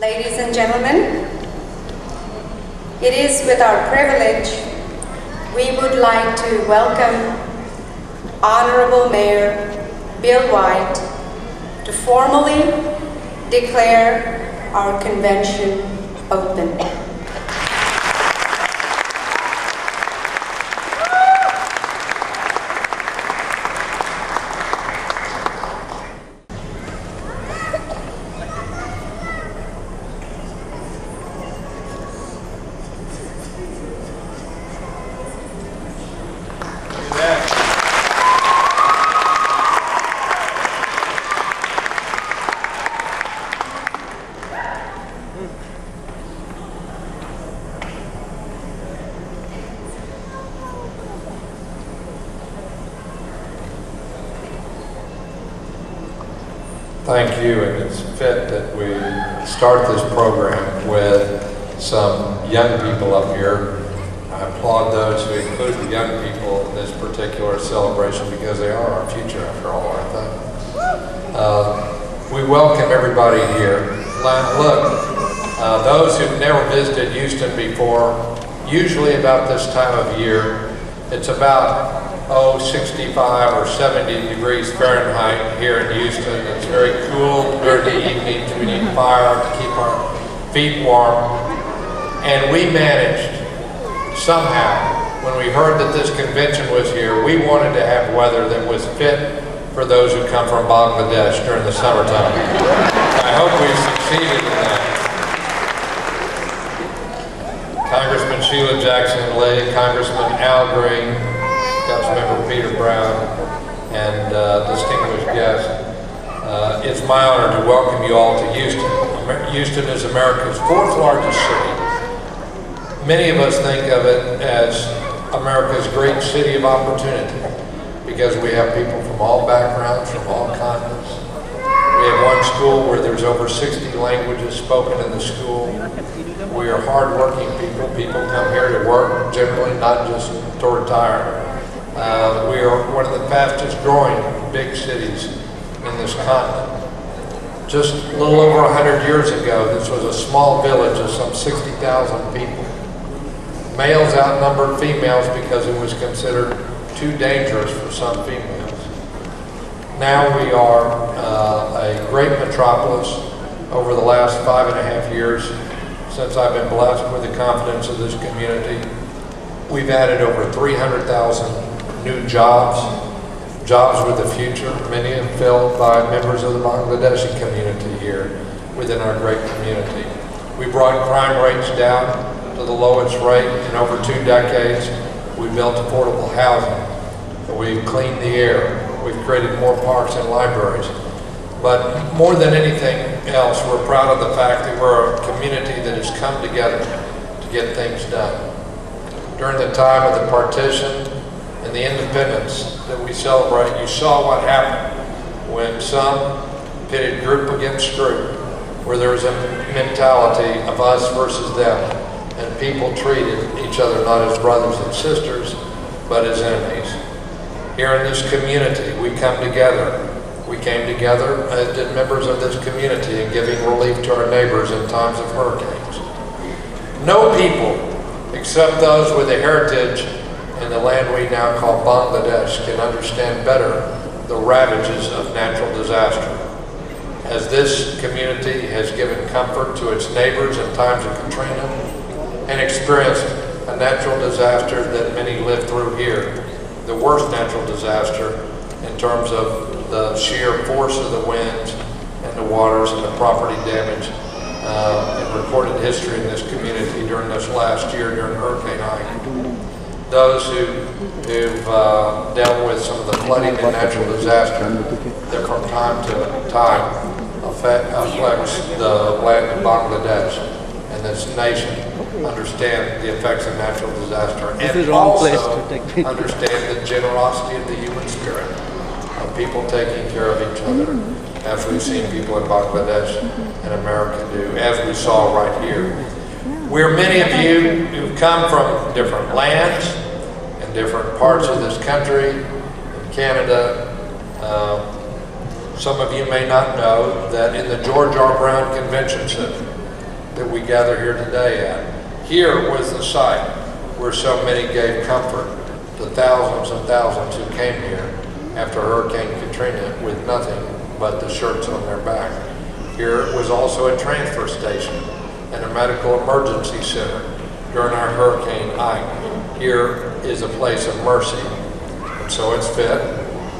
Ladies and gentlemen, it is with our privilege we would like to welcome Honorable Mayor Bill White to formally declare our convention open. Thank you, and it's fit that we start this program with some young people up here. I applaud those who include the young people in this particular celebration because they are our future after all, aren't they? We welcome everybody here. Look, those who've never visited Houston before, usually about this time of year, it's about 65 or 70 degrees Fahrenheit here in Houston. It's very cool during the evenings. We need fire to keep our feet warm. And we managed somehow, when we heard that this convention was here, we wanted to have weather that was fit for those who come from Bangladesh during the summertime. I hope we've succeeded in that. Congressman Sheila Jackson-Lee, Congressman Al Green, Councilmember Peter Brown, and distinguished guests. It's my honor to welcome you all to Houston. Houston is America's fourth largest city. Many of us think of it as America's great city of opportunity because we have people from all backgrounds, from all continents. We have one school where there's over 60 languages spoken in the school. We are hardworking people. People come here to work, generally, not just to retire. We are one of the fastest growing big cities in this continent. Just a little over 100 years ago, this was a small village of some 60,000 people. Males outnumbered females because it was considered too dangerous for some females. Now we are a great metropolis. Over the last 5.5 years, since I've been blessed with the confidence of this community, we've added over 300,000 new jobs with the future, many of them filled by members of the Bangladeshi community here within our great community. We brought crime rates down to the lowest rate in over 2 decades. We built affordable housing. We've cleaned the air. We've created more parks and libraries. But more than anything else, we're proud of the fact that we're a community that has come together to get things done. During the time of the partition and the independence that we celebrate, you saw what happened when some pitted group against group, where there was a mentality of us versus them, and people treated each other not as brothers and sisters, but as enemies. Here in this community, we come together. We came together as did members of this community in giving relief to our neighbors in times of hurricanes. No people, except those with a heritage in the land we now call Bangladesh, can understand better the ravages of natural disaster. As this community has given comfort to its neighbors in times of Katrina and experienced a natural disaster that many lived through here, the worst natural disaster in terms of the sheer force of the winds and the waters and the property damage in recorded history in this community during this last year during Hurricane Ike. Those who've dealt with some of the flooding and natural disaster that from time to time affects the land of Bangladesh and this nation understand the effects of natural disaster and also understand the generosity of the human spirit of people taking care of each other, as we've seen people in Bangladesh and America do, as we saw right here. We're many of you who've come from different lands and different parts of this country, in Canada. Some of you may not know that in the George R. Brown Convention Center that we gather here today at. Here was the site where so many gave comfort to thousands and thousands who came here after Hurricane Katrina with nothing but the shirts on their back. Here was also a transfer station and a medical emergency center during our Hurricane Ike. Here is a place of mercy. And so it's fit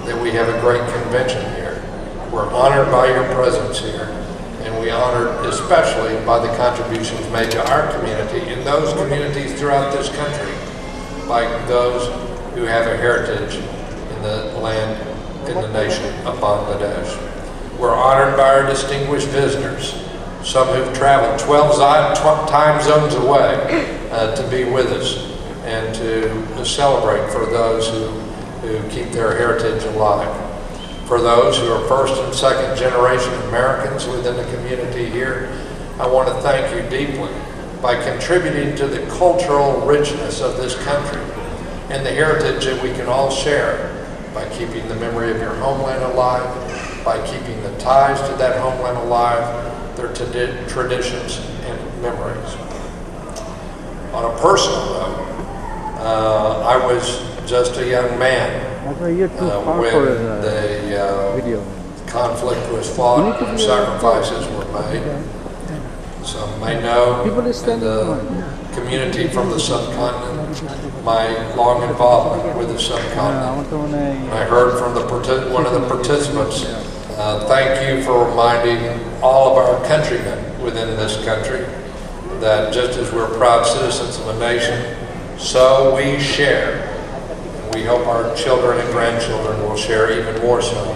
that we have a great convention here. We're honored by your presence here, and we honored especially by the contributions made to our community and those communities throughout this country, by those who have a heritage in the land, in the nation of Bangladesh. We're honored by our distinguished visitors, some who've traveled 12 time zones away to be with us and to celebrate for those who keep their heritage alive. For those who are first and second generation Americans within the community here, I want to thank you deeply by contributing to the cultural richness of this country and the heritage that we can all share by keeping the memory of your homeland alive, by keeping the ties to that homeland alive, their traditions and memories. On a personal note, I was just a young man when the conflict was fought and sacrifices were made. Some may know in the community from the subcontinent my long involvement with the subcontinent. I heard from one of the participants, thank you for reminding all of our countrymen within this country that just as we're proud citizens of a nation, so we share. We hope our children and grandchildren will share even more so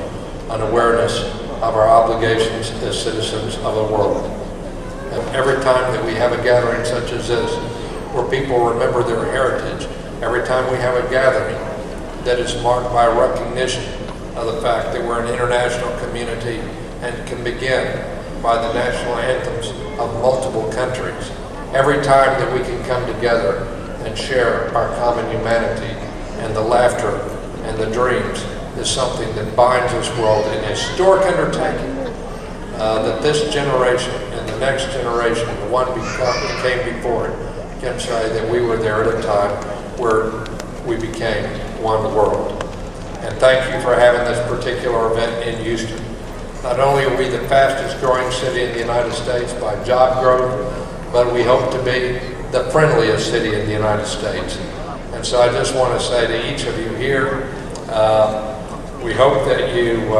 an awareness of our obligations as citizens of the world. And every time that we have a gathering such as this, where people remember their heritage, every time we have a gathering that is marked by recognition of the fact that we're an international community and can begin by the national anthems of multiple countries, every time that we can come together and share our common humanity and the laughter and the dreams is something that binds this world in a historic undertaking that this generation and the next generation, the one that came before it, can say that we were there at a time where we became one world. And thank you for having this particular event in Houston. Not only are we the fastest growing city in the United States by job growth, but we hope to be the friendliest city in the United States. And so I just want to say to each of you here, we hope that you,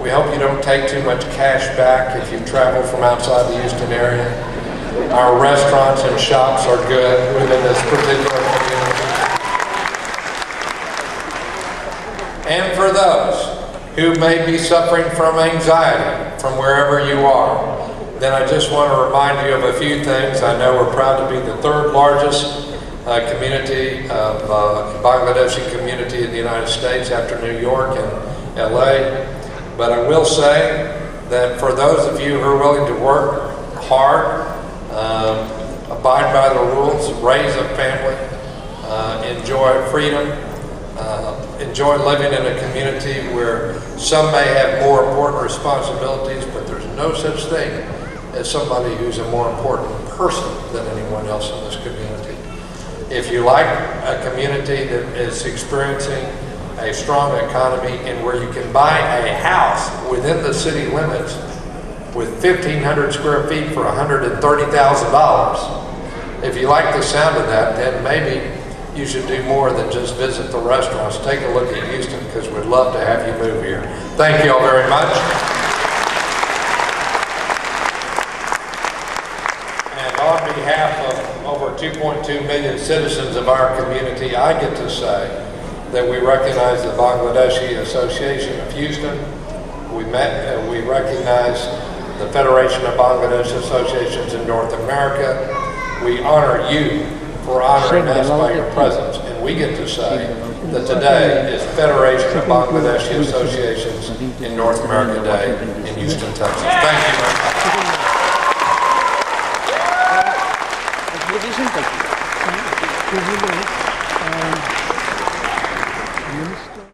we hope you don't take too much cash back if you travel from outside the Houston area. Our restaurants and shops are good within this particular community. And for those who may be suffering from anxiety from wherever you are, then I just want to remind you of a few things. I know we're proud to be the third largest community of Bangladeshi community in the United States after New York and LA. But I will say that for those of you who are willing to work hard, abide by the rules, raise a family, enjoy freedom, enjoy living in a community where some may have more important responsibilities, but there's no such thing as somebody who's a more important person than anyone else in this community. If you like a community that is experiencing a strong economy and where you can buy a house within the city limits with 1,500 square feet for $130,000, if you like the sound of that, then maybe you should do more than just visit the restaurants. Take a look at Houston, because we'd love to have you move here. Thank you all very much. And on behalf of over 2.2 million citizens of our community, I get to say that we recognize the Bangladeshi Association of Houston. We recognize the Federation of Bangladesh Associations in North America. We honor you for honoring us by your presence. And we get to say that today is Federation of Bangladeshi Associations in North America Day in Houston, Texas. Thank you very much.